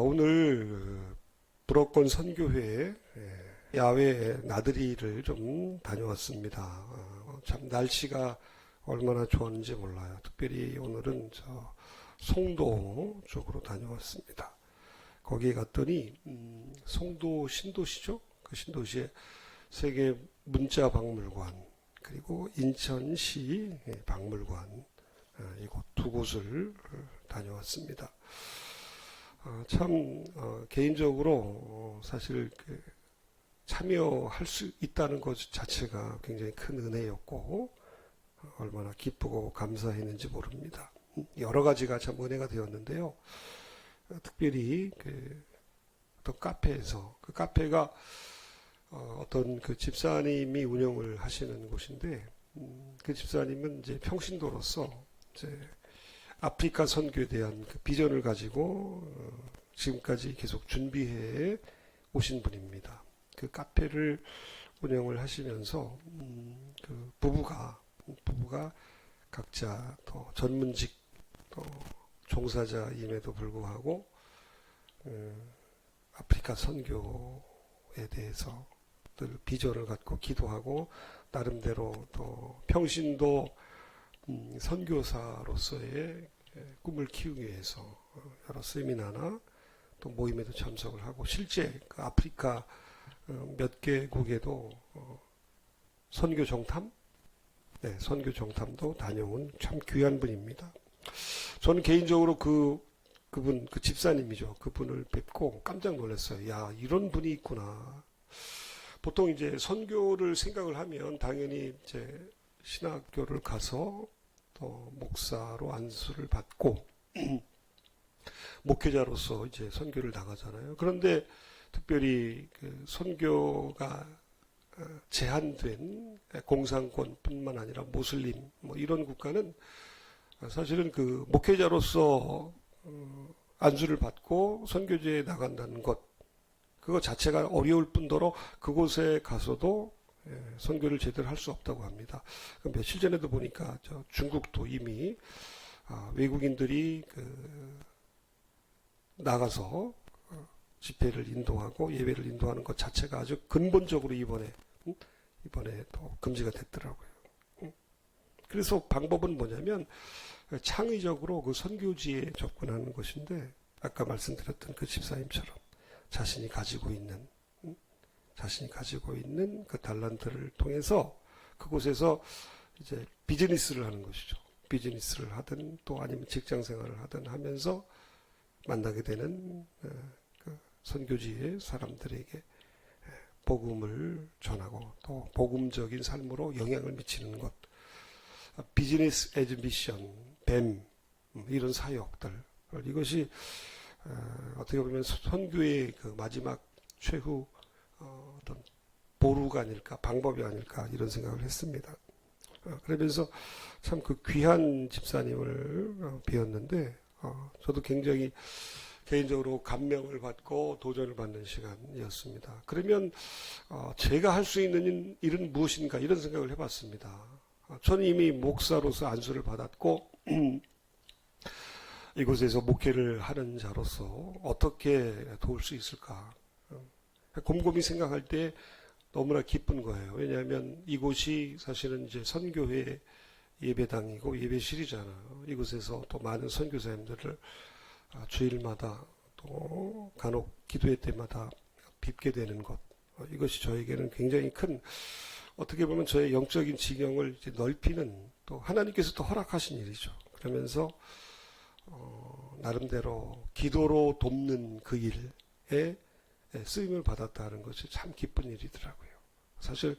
오늘 불어권 선교회 야외 나들이를 좀 다녀왔습니다. 참 날씨가 얼마나 좋았는지 몰라요. 특별히 오늘은 저 송도 쪽으로 다녀왔습니다. 거기에 갔더니 송도 신도시죠. 그 신도시에 세계 문자 박물관 그리고 인천시 박물관 이곳 두 곳을 다녀왔습니다. 참 개인적으로 사실 참여할 수 있다는 것 자체가 굉장히 큰 은혜였고 얼마나 기쁘고 감사했는지 모릅니다. 여러 가지가 참 은혜가 되었는데요. 특별히 어떤 카페에서 그 카페가 어떤 그 집사님이 운영을 하시는 곳인데 그 집사님은 이제 평신도로서 이제 아프리카 선교에 대한 그 비전을 가지고 지금까지 계속 준비해 오신 분입니다. 그 카페를 운영을 하시면서 그 부부가 각자 또 전문직 또 종사자임에도 불구하고 아프리카 선교에 대해서 늘 비전을 갖고 기도하고 나름대로 또 평신도 선교사로서의 꿈을 키우기 위해서 여러 세미나나 또 모임에도 참석을 하고 실제 그 아프리카 몇 개국에도 선교 정탐, 선교 정탐도 다녀온 참 귀한 분입니다. 저는 개인적으로 그분 그 집사님이죠. 그분을 뵙고 깜짝 놀랐어요. 야, 이런 분이 있구나. 보통 이제 선교를 생각을 하면 당연히 이제 신학교를 가서 또 목사로 안수를 받고 목회자로서 이제 선교를 나가잖아요. 그런데 특별히 그 선교가 제한된 공산권뿐만 아니라 모슬림 뭐 이런 국가는 사실은 그 목회자로서 안수를 받고 선교지에 나간다는 것 그거 자체가 어려울 뿐더러 그곳에 가서도 선교를 제대로 할 수 없다고 합니다. 며칠 전에도 보니까 중국도 이미 외국인들이 나가서 집회를 인도하고 예배를 인도하는 것 자체가 아주 근본적으로 이번에 또 금지가 됐더라고요. 그래서 방법은 뭐냐면 창의적으로 그 선교지에 접근하는 것인데 아까 말씀드렸던 그 집사님처럼 자신이 가지고 있는 그 달란트를 통해서 그곳에서 이제 비즈니스를 하는 것이죠. 비즈니스를 하든 또 아니면 직장 생활을 하든 하면서 만나게 되는 그 선교지의 사람들에게 복음을 전하고 또 복음적인 삶으로 영향을 미치는 것. 비즈니스 에즈 미션, 뱀 이런 사역들 이것이 어떻게 보면 선교의 그 마지막 최후 어떤 보루가 아닐까 방법이 아닐까 이런 생각을 했습니다. 그러면서 참 그 귀한 집사님을 뵈었는데 저도 굉장히 개인적으로 감명을 받고 도전을 받는 시간이었습니다. 그러면 제가 할 수 있는 일은 무엇인가 이런 생각을 해봤습니다. 저는 이미 목사로서 안수를 받았고 이곳에서 목회를 하는 자로서 어떻게 도울 수 있을까 곰곰이 생각할 때 너무나 기쁜 거예요. 왜냐하면 이곳이 사실은 이제 선교회 예배당이고 예배실이잖아요. 이곳에서 또 많은 선교사님들을 주일마다 또 간혹 기도회 때마다 뵙게 되는 것 이것이 저에게는 굉장히 큰 어떻게 보면 저의 영적인 지경을 이제 넓히는 또 하나님께서 또 허락하신 일이죠. 그러면서 나름대로 기도로 돕는 그 일에 쓰임을 받았다는 것이 참 기쁜 일이더라고요. 사실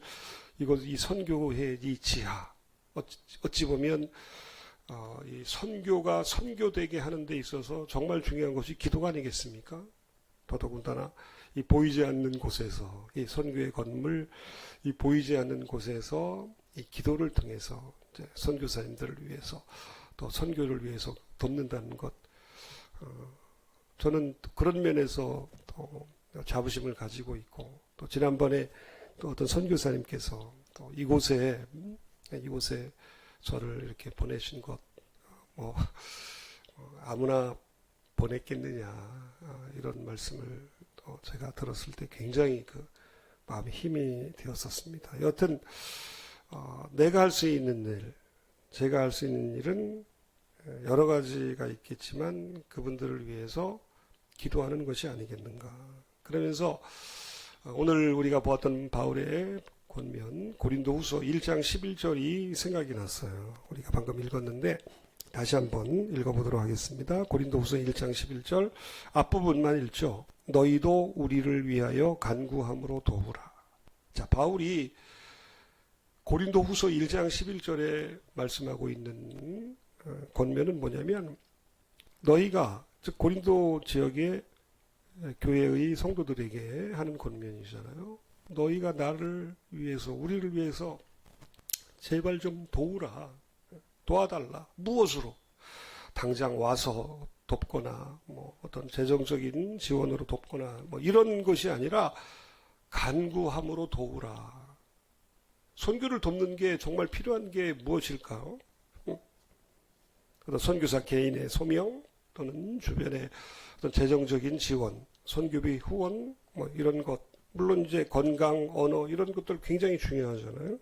이 선교회 이 지하 어찌 보면 이 선교가 선교되게 하는 데 있어서 정말 중요한 것이 기도가 아니겠습니까? 더더군다나 이 보이지 않는 곳에서 이 선교의 건물 이 보이지 않는 곳에서 이 기도를 통해서 이제 선교사님들을 위해서 또 선교를 위해서 돕는다는 것 저는 그런 면에서 또 자부심을 가지고 있고 또 지난번에 또 어떤 선교사님께서 또 이곳에 저를 이렇게 보내신 것 아무나 보냈겠느냐, 이런 말씀을 제가 들었을 때 굉장히 마음에 힘이 되었었습니다. 여튼 내가 할 수 있는 일, 제가 할 수 있는 일은 여러 가지가 있겠지만 그분들을 위해서 기도하는 것이 아니겠는가. 그러면서 오늘 우리가 보았던 바울의 권면 고린도후서 1장 11절이 생각이 났어요. 우리가 방금 읽었는데 다시 한번 읽어보도록 하겠습니다. 고린도후서 1장 11절 앞부분만 읽죠. 너희도 우리를 위하여 간구함으로 도우라. 자, 바울이 고린도후서 1장 11절에 말씀하고 있는 권면은 뭐냐면 너희가, 즉 고린도 지역의 교회의 성도들에게 하는 권면이잖아요. 너희가 나를 위해서, 우리를 위해서 제발 좀 도우라, 도와달라. 무엇으로? 당장 와서 돕거나 어떤 재정적인 지원으로 돕거나 이런 것이 아니라 간구함으로 도우라. 선교를 돕는 게 정말 필요한 게 무엇일까요? 선교사 개인의 소명 또는 주변의 어떤 재정적인 지원, 선교비 후원 이런 것, 물론 이제 건강, 언어 이런 것들 굉장히 중요하잖아요.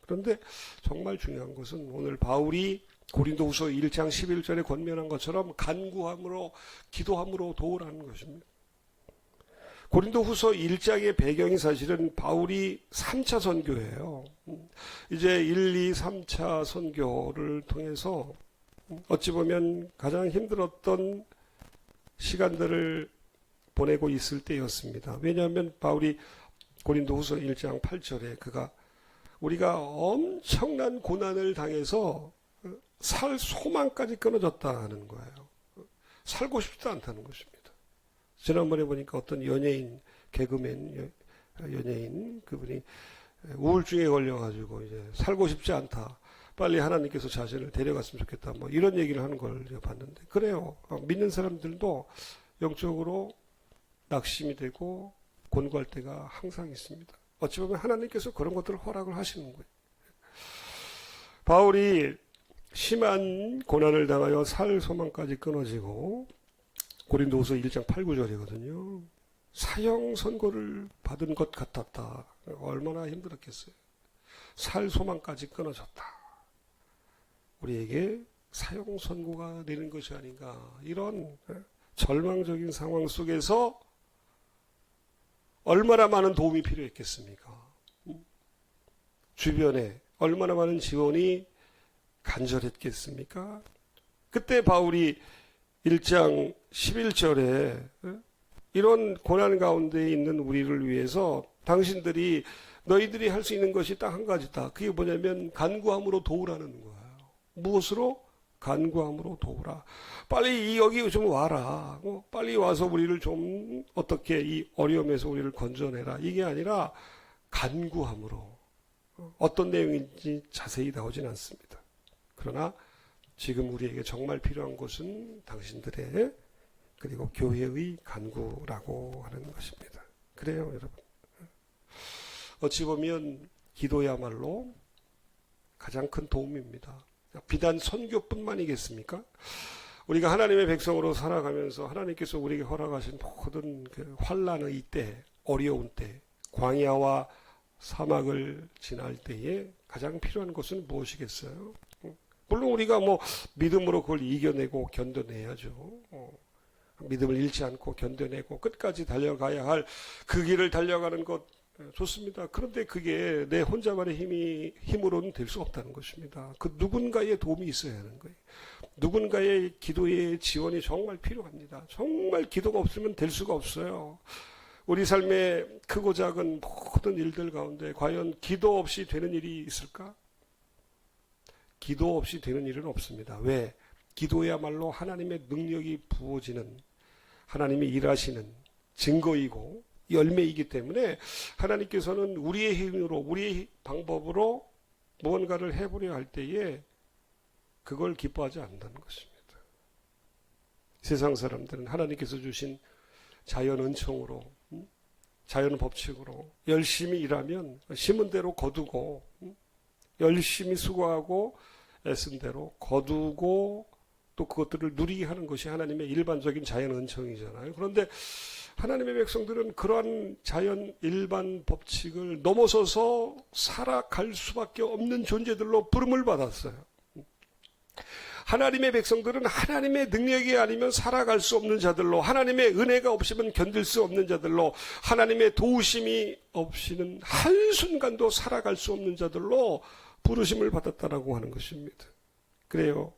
그런데 정말 중요한 것은 오늘 바울이 고린도후서 1장 11절에 권면한 것처럼 간구함으로, 기도함으로 도우라는 것입니다. 고린도후서 1장의 배경이 사실은 바울이 3차 선교예요. 이제 1, 2, 3차 선교를 통해서 어찌 보면 가장 힘들었던 시간들을 보내고 있을 때였습니다. 왜냐하면 바울이 고린도후서 1장 8절에 우리가 엄청난 고난을 당해서 살 소망까지 끊어졌다 하는 거예요. 살고 싶지도 않다는 것입니다. 지난번에 보니까 어떤 연예인, 개그맨 연예인, 그분이 우울증에 걸려가지고 이제 살고 싶지 않다. 빨리 하나님께서 자신을 데려갔으면 좋겠다. 이런 얘기를 하는 걸 봤는데. 그래요. 믿는 사람들도 영적으로 낙심이 되고 곤고할 때가 항상 있습니다. 어찌 보면 하나님께서 그런 것들을 허락을 하시는 거예요. 바울이 심한 고난을 당하여 살 소망까지 끊어지고 고린도후서 1장 8, 9절이거든요. 사형 선고를 받은 것 같았다. 얼마나 힘들었겠어요. 살 소망까지 끊어졌다. 우리에게 사형 선고가 내리는 것이 아닌가. 이런 절망적인 상황 속에서 얼마나 많은 도움이 필요했겠습니까? 주변에 얼마나 많은 지원이 간절했겠습니까? 그때 바울이 1장 11절에 이런 고난 가운데 있는 우리를 위해서 너희들이 할 수 있는 것이 딱 한 가지다. 그게 뭐냐면 간구함으로 도우라는 거예요. 무엇으로? 간구함으로 도우라. 빨리 여기 좀 와라. 빨리 와서 우리를 좀 어떻게 이 어려움에서 우리를 건져내라. 이게 아니라 간구함으로. 어떤 내용인지 자세히 나오진 않습니다. 그러나 지금 우리에게 정말 필요한 것은 당신들의 그리고 교회의 간구라고 하는 것입니다. 그래요, 여러분. 어찌 보면 기도야말로 가장 큰 도움입니다. 비단 선교뿐만이겠습니까? 우리가 하나님의 백성으로 살아가면서 하나님께서 우리에게 허락하신 모든 환난의 때, 어려운 때, 광야와 사막을 지날 때에 가장 필요한 것은 무엇이겠어요? 물론 우리가 믿음으로 그걸 이겨내고 견뎌내야죠. 믿음을 잃지 않고 견뎌내고 끝까지 달려가야 할 그 길을 달려가는 것 좋습니다. 그런데 그게 내 혼자만의 힘으로는 될 수 없다는 것입니다. 그 누군가의 도움이 있어야 하는 거예요. 누군가의 기도의 지원이 정말 필요합니다. 정말 기도가 없으면 될 수가 없어요. 우리 삶의 크고 작은 모든 일들 가운데 과연 기도 없이 되는 일이 있을까? 기도 없이 되는 일은 없습니다. 왜? 기도야말로 하나님의 능력이 부어지는, 하나님이 일하시는 증거이고 열매이기 때문에 하나님께서는 우리의 힘으로, 우리의 방법으로 무언가를 해보려 할 때에 그걸 기뻐하지 않는다는 것입니다. 세상 사람들은 하나님께서 주신 자연 은총으로, 자연 법칙으로 열심히 일하면 심은 대로 거두고, 열심히 수고하고 애쓴 대로 거두고 또 그것들을 누리게 하는 것이 하나님의 일반적인 자연 은총이잖아요. 그런데 하나님의 백성들은 그러한 자연 일반 법칙을 넘어서서 살아갈 수밖에 없는 존재들로 부름을 받았어요. 하나님의 백성들은 하나님의 능력이 아니면 살아갈 수 없는 자들로, 하나님의 은혜가 없으면 견딜 수 없는 자들로, 하나님의 도우심이 없이는 한순간도 살아갈 수 없는 자들로 부르심을 받았다라고 하는 것입니다. 그래요.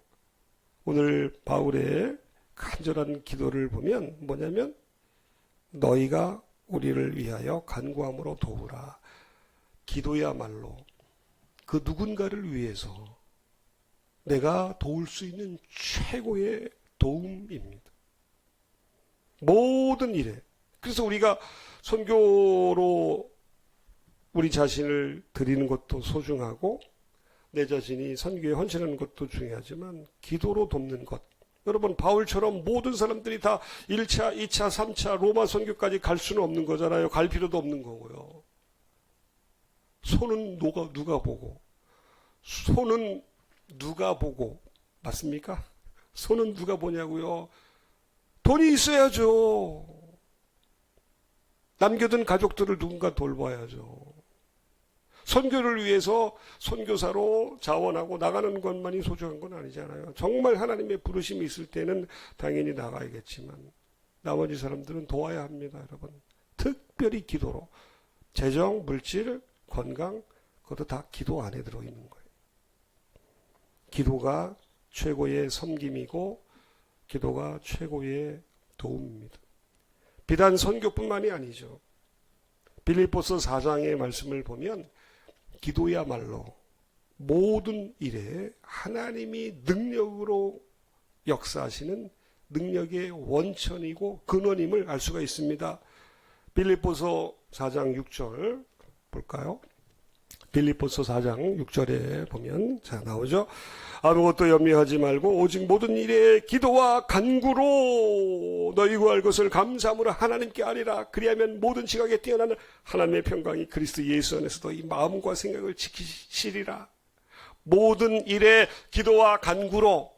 오늘 바울의 간절한 기도를 보면 뭐냐면, 너희가 우리를 위하여 간구함으로 도우라. 기도야말로 그 누군가를 위해서 내가 도울 수 있는 최고의 도움입니다. 모든 일에. 그래서 우리가 선교로 우리 자신을 드리는 것도 소중하고 내 자신이 선교에 헌신하는 것도 중요하지만 기도로 돕는 것. 여러분, 바울처럼 모든 사람들이 다 1차, 2차, 3차 로마 선교까지 갈 수는 없는 거잖아요. 갈 필요도 없는 거고요. 손은 누가 보고, 손은 누가 보고, 맞습니까? 손은 누가 보냐고요? 돈이 있어야죠. 남겨둔 가족들을 누군가 돌봐야죠. 선교를 위해서 선교사로 자원하고 나가는 것만이 소중한 건 아니잖아요. 정말 하나님의 부르심이 있을 때는 당연히 나가야겠지만 나머지 사람들은 도와야 합니다, 여러분. 특별히 기도로. 재정, 물질, 건강, 그것도 다 기도 안에 들어있는 거예요. 기도가 최고의 섬김이고 기도가 최고의 도움입니다. 비단 선교뿐만이 아니죠. 빌립보서 4장의 말씀을 보면 기도야말로 모든 일에 하나님이 능력으로 역사하시는 능력의 원천이고 근원임을 알 수가 있습니다. 빌립보서 4장 6절 볼까요? 빌립보서 4장 6절에 보면 자 나오죠. 아무것도 염려하지 말고 오직 모든 일에 기도와 간구로 너희 구할 것을 감사함으로 하나님께 아뢰라. 그리하면 모든 지각에 뛰어나는 하나님의 평강이 그리스도 예수 안에서도 이 마음과 생각을 지키시리라. 모든 일에 기도와 간구로.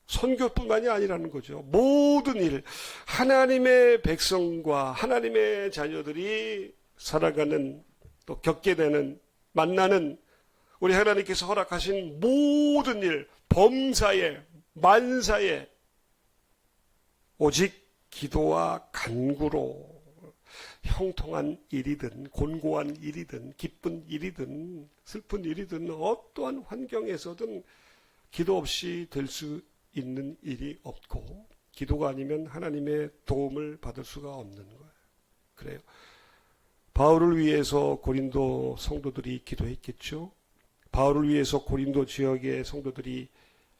선교뿐만이 아니라는 거죠. 모든 일, 하나님의 백성과 하나님의 자녀들이 살아가는 또 겪게 되는 만나는 우리 하나님께서 허락하신 모든 일, 범사에 만사에 오직 기도와 간구로 형통한 일이든 곤고한 일이든 기쁜 일이든 슬픈 일이든 어떠한 환경에서든 기도 없이 될 수 있는 일이 없고 기도가 아니면 하나님의 도움을 받을 수가 없는 거예요. 그래요. 바울을 위해서 고린도 성도들이 기도했겠죠. 바울을 위해서 고린도 지역의 성도들이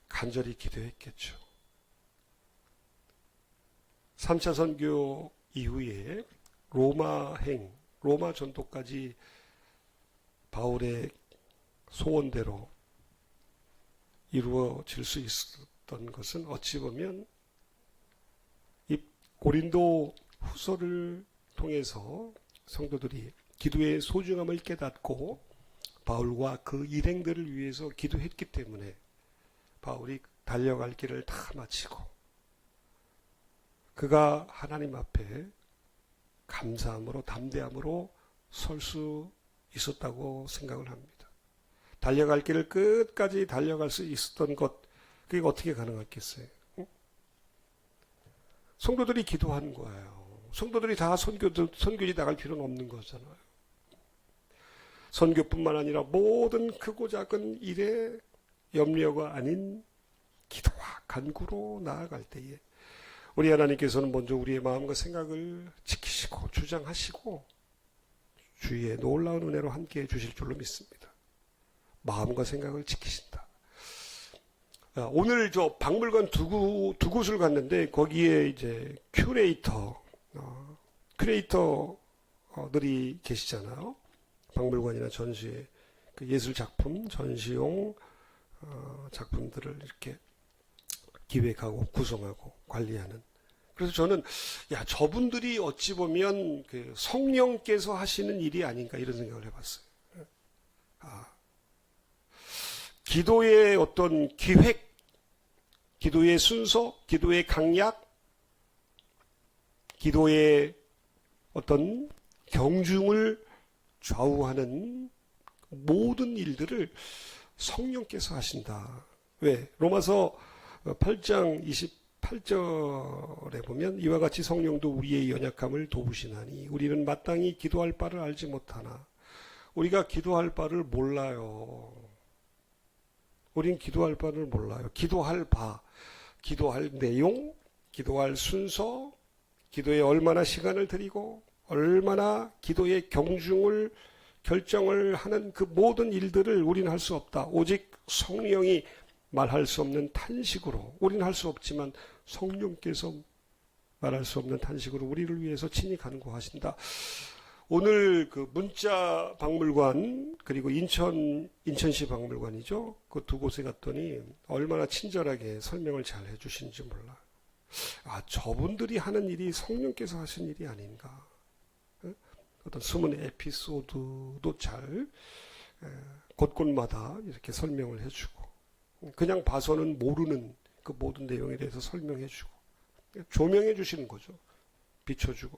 간절히 기도했겠죠. 3차 선교 이후에 로마 전도까지 바울의 소원대로 이루어질 수 있었던 것은 어찌 보면 이 고린도 후서를 통해서 성도들이 기도의 소중함을 깨닫고 바울과 그 일행들을 위해서 기도했기 때문에 바울이 달려갈 길을 다 마치고 그가 하나님 앞에 감사함으로 담대함으로 설 수 있었다고 생각을 합니다. 달려갈 길을 끝까지 달려갈 수 있었던 것, 그게 어떻게 가능했겠어요? 성도들이 기도한 거예요. 성도들이 다 선교지 나갈 필요는 없는 거잖아요. 선교뿐만 아니라 모든 크고 작은 일에 염려가 아닌 기도와 간구로 나아갈 때에 우리 하나님께서는 먼저 우리의 마음과 생각을 지키시고 주장하시고 주위에 놀라운 은혜로 함께해 주실 줄로 믿습니다. 마음과 생각을 지키신다. 오늘 저 박물관 두 곳을 갔는데 거기에 이제 큐레이터들이 계시잖아요. 박물관이나 전시회 그 예술 작품 전시용 작품들을 이렇게 기획하고 구성하고 관리하는. 그래서 저는 저분들이 어찌 보면 그 성령께서 하시는 일이 아닌가 이런 생각을 해봤어요. 기도의 어떤 기획 기도의 순서, 기도의 강약, 기도의 어떤 경중을 좌우하는 모든 일들을 성령께서 하신다. 왜? 로마서 8장 28절에 보면 이와 같이 성령도 우리의 연약함을 도우시나니 우리는 마땅히 기도할 바를 알지 못하나. 우리가 기도할 바를 몰라요. 우린 기도할 바를 몰라요. 기도할 바, 기도할 내용, 기도할 순서, 기도에 얼마나 시간을 들이고 얼마나 기도의 경중을 결정을 하는 그 모든 일들을 우리는 할 수 없다. 오직 성령이 말할 수 없는 탄식으로, 우리는 할 수 없지만 성령께서 말할 수 없는 탄식으로 우리를 위해서 친히 간구하신다. 오늘 그 문자 박물관 그리고 인천시 박물관이죠. 그 두 곳에 갔더니 얼마나 친절하게 설명을 잘 해주신지 몰라. 아, 저분들이 하는 일이 성령께서 하신 일이 아닌가. 어떤 숨은 에피소드도 잘 곳곳마다 이렇게 설명을 해주고, 그냥 봐서는 모르는 그 모든 내용에 대해서 설명해주고 조명해 주시는 거죠. 비춰주고.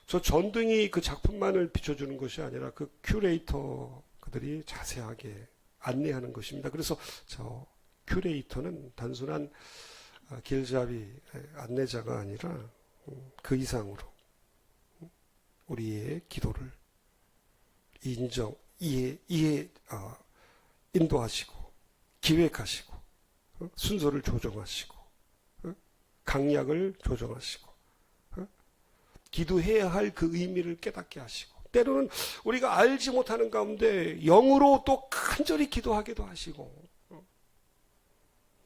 저 전등이 그 작품만을 비춰주는 것이 아니라 그 큐레이터 그들이 자세하게 안내하는 것입니다. 그래서 저 큐레이터는 단순한 길잡이 안내자가 아니라 그 이상으로 우리의 기도를 인도하시고 기획하시고 순서를 조정하시고 강약을 조정하시고 기도해야 할 그 의미를 깨닫게 하시고, 때로는 우리가 알지 못하는 가운데 영으로 또 간절히 기도하기도 하시고.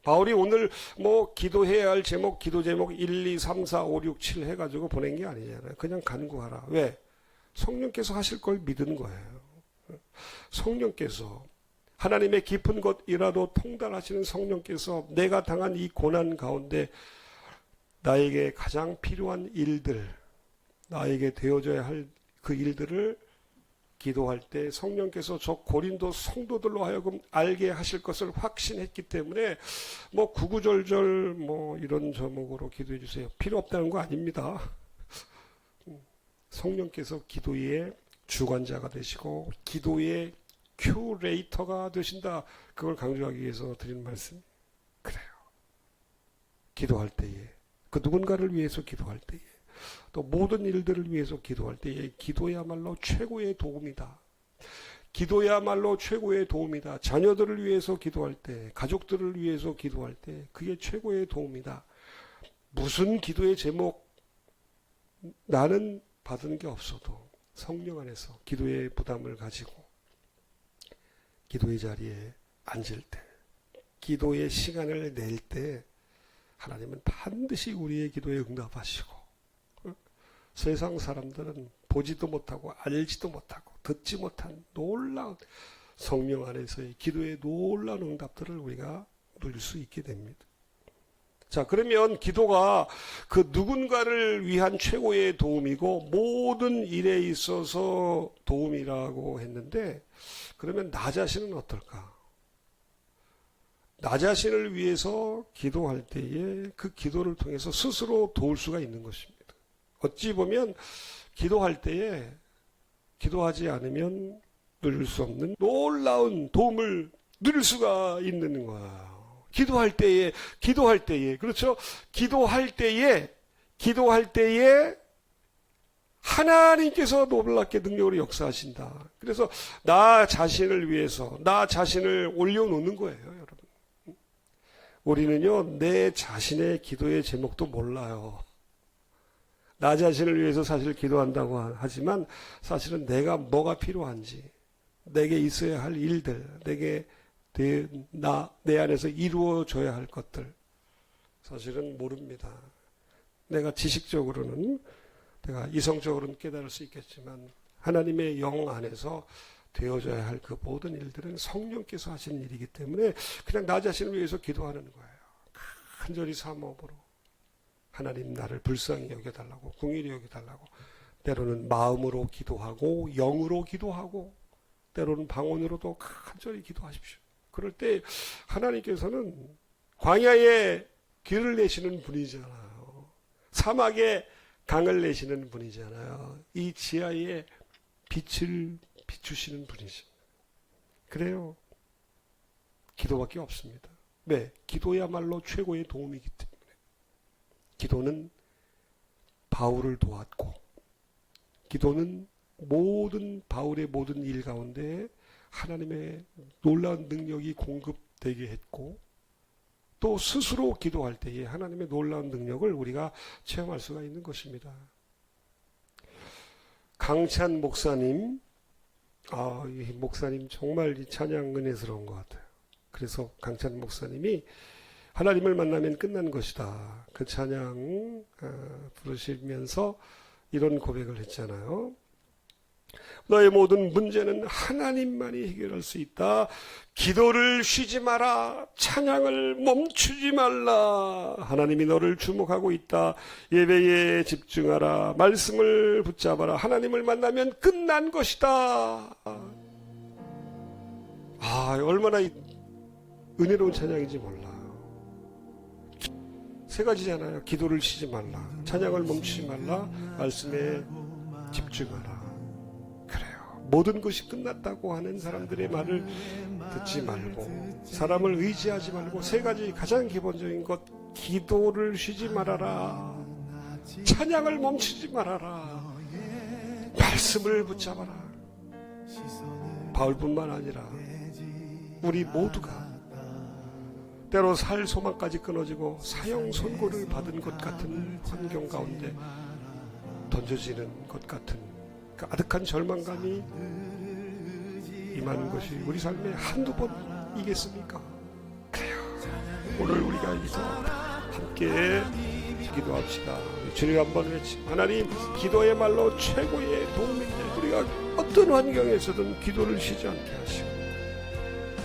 바울이 오늘 뭐 기도해야 할 제목, 기도 제목 1, 2, 3, 4, 5, 6, 7 해가지고 보낸 게 아니잖아요. 그냥 간구하라. 왜? 성령께서 하실 걸 믿은 거예요. 성령께서, 하나님의 깊은 것이라도 통달하시는 성령께서 내가 당한 이 고난 가운데 나에게 가장 필요한 일들, 나에게 되어져야 할 그 일들을 기도할 때 성령께서 저 고린도 성도들로 하여금 알게 하실 것을 확신했기 때문에 뭐 구구절절 뭐 이런 제목으로 기도해 주세요. 필요 없다는 거 아닙니다. 성령께서 기도의 주관자가 되시고 기도의 큐레이터가 되신다. 그걸 강조하기 위해서 드리는 말씀. 그래요. 기도할 때에, 그 누군가를 위해서 기도할 때에, 또 모든 일들을 위해서 기도할 때에 기도야말로 최고의 도움이다. 기도야말로 최고의 도움이다. 자녀들을 위해서 기도할 때, 가족들을 위해서 기도할 때 그게 최고의 도움이다. 무슨 기도의 제목 나는 받은 게 없어도 성령 안에서 기도의 부담을 가지고 기도의 자리에 앉을 때, 기도의 시간을 낼 때 하나님은 반드시 우리의 기도에 응답하시고, 세상 사람들은 보지도 못하고 알지도 못하고 듣지 못한 놀라운 성령 안에서의 기도의 놀라운 응답들을 우리가 누릴 수 있게 됩니다. 자, 그러면 기도가 그 누군가를 위한 최고의 도움이고 모든 일에 있어서 도움이라고 했는데, 그러면 나 자신은 어떨까? 나 자신을 위해서 기도할 때에 그 기도를 통해서 스스로 도울 수가 있는 것입니다. 어찌 보면 기도할 때에 기도하지 않으면 누릴 수 없는 놀라운 도움을 누릴 수가 있는 거예요. 기도할 때에, 그렇죠? 기도할 때에 하나님께서 놀랍게 능력으로 역사하신다. 그래서 나 자신을 위해서, 나 자신을 올려놓는 거예요, 여러분. 우리는요, 내 자신의 기도의 제목도 몰라요. 나 자신을 위해서 사실 기도한다고 하지만 사실은 내가 뭐가 필요한지, 내게 있어야 할 일들, 내 안에서 이루어져야 할 것들 사실은 모릅니다. 내가 지식적으로는, 내가 이성적으로는 깨달을 수 있겠지만 하나님의 영 안에서 되어져야 할 그 모든 일들은 성령께서 하신 일이기 때문에 그냥 나 자신을 위해서 기도하는 거예요. 간절히 사모함으로 하나님 나를 불쌍히 여겨달라고, 긍휼히 여겨달라고. 때로는 마음으로 기도하고 영으로 기도하고 때로는 방언으로도 간절히 기도하십시오. 그럴 때 하나님께서는 광야에 길을 내시는 분이잖아요. 사막에 강을 내시는 분이잖아요. 이 지하에 빛을 비추시는 분이죠. 그래요. 기도밖에 없습니다. 네, 기도야말로 최고의 도움이기 때문에. 기도는 바울을 도왔고, 기도는 바울의 모든 일 가운데 하나님의 놀라운 능력이 공급되게 했고, 또 스스로 기도할 때에 하나님의 놀라운 능력을 우리가 체험할 수가 있는 것입니다. 강찬 목사님, 이 목사님 정말 이 찬양 은혜스러운 것 같아요. 그래서 강찬 목사님이 하나님을 만나면 끝난 것이다, 그 찬양 부르시면서 이런 고백을 했잖아요. 너의 모든 문제는 하나님만이 해결할 수 있다. 기도를 쉬지 마라. 찬양을 멈추지 말라. 하나님이 너를 주목하고 있다. 예배에 집중하라. 말씀을 붙잡아라. 하나님을 만나면 끝난 것이다. 얼마나 은혜로운 찬양인지 몰라요. 세 가지잖아요. 기도를 쉬지 말라. 찬양을 멈추지 말라. 말씀에 집중하라. 모든 것이 끝났다고 하는 사람들의 말을 듣지 말고, 사람을 의지하지 말고, 세 가지 가장 기본적인 것, 기도를 쉬지 말아라, 찬양을 멈추지 말아라, 말씀을 붙잡아라. 바울뿐만 아니라 우리 모두가 때로 살 소망까지 끊어지고 사형 선고를 받은 것 같은 환경 가운데 던져지는 것 같은 아득한 절망감이 임하는 것이 우리 삶에 한두 번이겠습니까? 그래요. 오늘 우리가 여기서 함께 기도합시다. 주님 한번 외치. 하나님, 기도야말로 최고의 도움인데 우리가 어떤 환경에서든 기도를 쉬지 않게 하시고,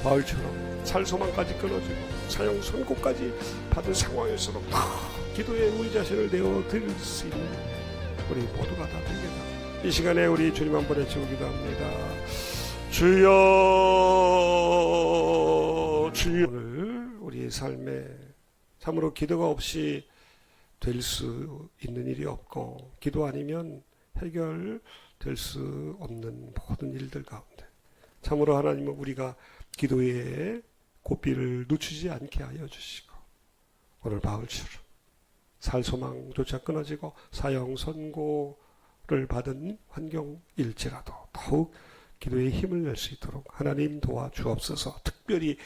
바울처럼 살소망까지 끊어지고 사형 선고까지 받은 상황에서도 기도에 우리 자신을 내어드릴 수 있는 우리 모두가 다 되겠다. 이 시간에 우리 주님 한번 외치고 기도합니다. 주여, 주여. 오늘 우리의 삶에 참으로 기도가 없이 될 수 있는 일이 없고, 기도 아니면 해결될 수 없는 모든 일들 가운데 참으로 하나님은 우리가 기도에 고삐를 늦추지 않게 하여 주시고, 오늘 바울처럼 살 소망조차 끊어지고 사형 선고를 받은 환경일지라도 더욱 기도에 힘을 낼 수 있도록 하나님 도와주옵소서. 특별히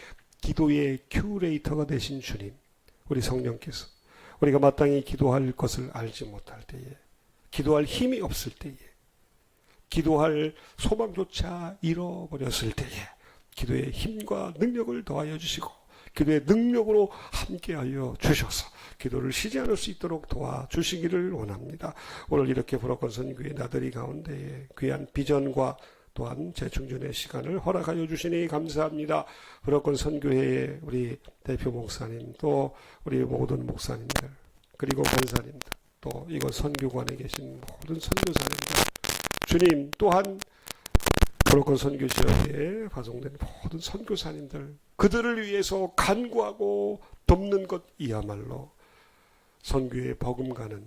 기도의 큐레이터가 되신 주님, 우리 성령께서 우리가 마땅히 기도할 것을 알지 못할 때에, 기도할 힘이 없을 때에, 기도할 소망조차 잃어버렸을 때에 기도의 힘과 능력을 더하여 주시고, 기도의 능력으로 함께하여 주셔서 기도를 쉬지 않을 수 있도록 도와주시기를 원합니다. 오늘 이렇게 불어건 선교회 나들이 가운데에 귀한 비전과 또한 재충전의 시간을 허락하여 주시니 감사합니다. 불어건 선교회의 우리 대표 목사님, 또 우리 모든 목사님들, 그리고 권사님들, 또 이곳 선교관에 계신 모든 선교사님들, 주님, 또한 불어건 선교 지역에 파송된 모든 선교사님들, 그들을 위해서 간구하고 돕는 것이야말로 선교에 버금가는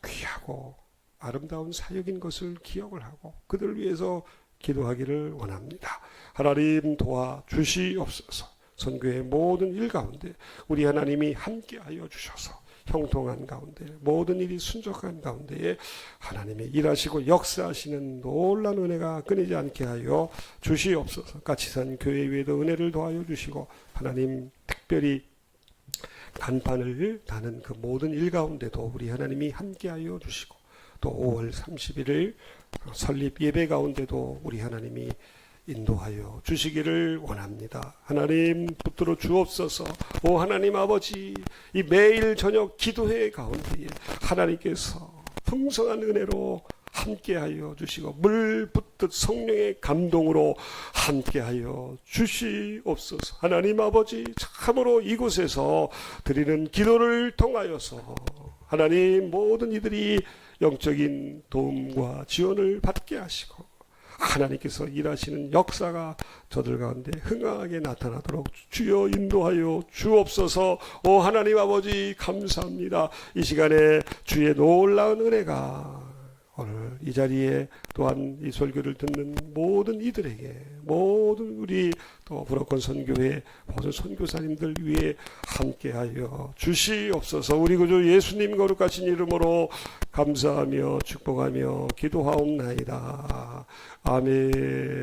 귀하고 아름다운 사역인 것을 기억을 하고 그들을 위해서 기도하기를 원합니다. 하나님 도와주시옵소서. 선교의 모든 일 가운데 우리 하나님이 함께하여 주셔서 형통한 가운데, 모든 일이 순적한 가운데에 하나님이 일하시고 역사하시는 놀라운 은혜가 끊이지 않게 하여 주시옵소서. 까치산 교회 위에도 은혜를 더하여 주시고, 하나님 특별히 간판을 다는 그 모든 일 가운데도 우리 하나님이 함께하여 주시고, 또 5월 31일 설립 예배 가운데도 우리 하나님이 인도하여 주시기를 원합니다. 하나님 붙들어 주옵소서. 오 하나님 아버지, 이 매일 저녁 기도회 가운데에 하나님께서 풍성한 은혜로 함께하여 주시고 물 붓듯 성령의 감동으로 함께하여 주시옵소서. 하나님 아버지, 참으로 이곳에서 드리는 기도를 통하여서 하나님 모든 이들이 영적인 도움과 지원을 받게 하시고, 하나님께서 일하시는 역사가 저들 가운데 흥하게 나타나도록 주여 인도하여 주옵소서. 오 하나님 아버지 감사합니다. 이 시간에 주의 놀라운 은혜가 오늘 이 자리에 또한 이 설교를 듣는 모든 이들에게, 모든 우리 또 브로큰 선교회 모든 선교사님들 위해 함께하여 주시옵소서. 우리 구주 예수님 거룩하신 이름으로 감사하며 축복하며 기도하옵나이다. 아멘.